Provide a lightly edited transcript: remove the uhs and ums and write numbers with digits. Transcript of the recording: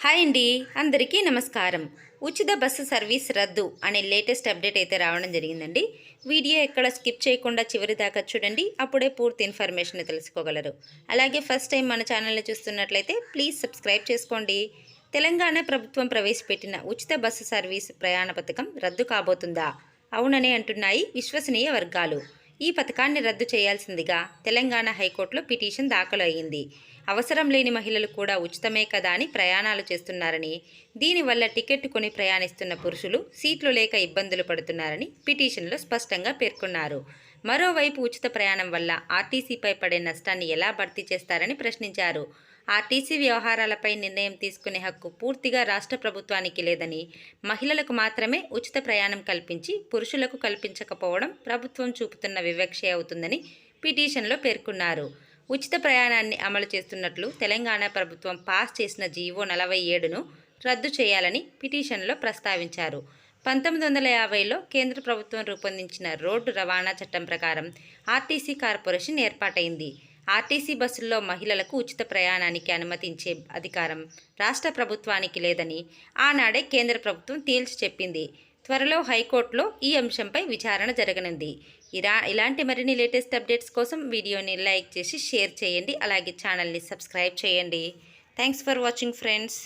Hi అండి, అందరికీ నమస్కారం. ఉచిత బస్సు సర్వీస్ రద్దు అనే లేటెస్ట్ అప్డేట్ అయితే రావడం జరిగిందండి. వీడియో ఎక్కడ స్కిప్ చేయకుండా చివరి దాకా చూడండి, అప్పుడే పూర్తి ఇన్ఫర్మేషన్ తెలుసుకోగలరు. అలాగే ఫస్ట్ టైం మన ఛానల్ని చూస్తున్నట్లయితే ప్లీజ్ సబ్స్క్రైబ్ చేసుకోండి. తెలంగాణ ప్రభుత్వం ప్రవేశపెట్టిన ఉచిత బస్సు సర్వీస్ ప్రయాణ పథకం రద్దు కాబోతుందా? అవుననే అంటున్నాయి విశ్వసనీయ వర్గాలు. ఈ పథకాన్ని రద్దు చేయాల్సిందిగా తెలంగాణ హైకోర్టులో పిటిషన్ దాఖలు అయ్యింది. అవసరం లేని మహిళలు కూడా ఉచితమే కదా అని ప్రయాణాలు చేస్తున్నారని, దీనివల్ల టికెట్ కొని ప్రయాణిస్తున్న పురుషులు సీట్లు లేక ఇబ్బందులు పడుతున్నారని పిటిషన్లో స్పష్టంగా పేర్కొన్నారు. మరోవైపు ఉచిత ప్రయాణం వల్ల ఆర్టీసీపై పడే నష్టాన్ని ఎలా భర్తీ చేస్తారని ప్రశ్నించారు. ఆర్టీసీ వ్యవహారాలపై నిర్ణయం తీసుకునే హక్కు పూర్తిగా రాష్ట్ర ప్రభుత్వానికి లేదని, మహిళలకు మాత్రమే ఉచిత ప్రయాణం కల్పించి పురుషులకు కల్పించకపోవడం ప్రభుత్వం చూపుతున్న వివక్షే అవుతుందని పిటిషన్లో పేర్కొన్నారు. ఉచిత ప్రయాణాన్ని అమలు చేస్తున్నట్లు తెలంగాణ ప్రభుత్వం పాస్ చేసిన జీవో 47ను రద్దు చేయాలని పిటిషన్లో ప్రస్తావించారు. 1950లో కేంద్ర ప్రభుత్వం రూపొందించిన రోడ్డు రవాణా చట్టం ప్రకారం ఆర్టీసీ కార్పొరేషన్ ఏర్పాటైంది. ఆర్టీసీ బస్సుల్లో మహిళలకు ఉచిత ప్రయాణానికి అనుమతించే అధికారం రాష్ట్ర ప్రభుత్వానికి లేదని ఆనాడే కేంద్ర ప్రభుత్వం తేల్చి చెప్పింది. త్వరలో హైకోర్టులో ఈ అంశంపై విచారణ జరగనుంది. ఇలాంటి మరిన్ని లేటెస్ట్ అప్డేట్స్ కోసం వీడియోని లైక్ చేసి షేర్ చేయండి. అలాగే ఛానల్ని సబ్స్క్రైబ్ చేయండి. Thanks for watching friends.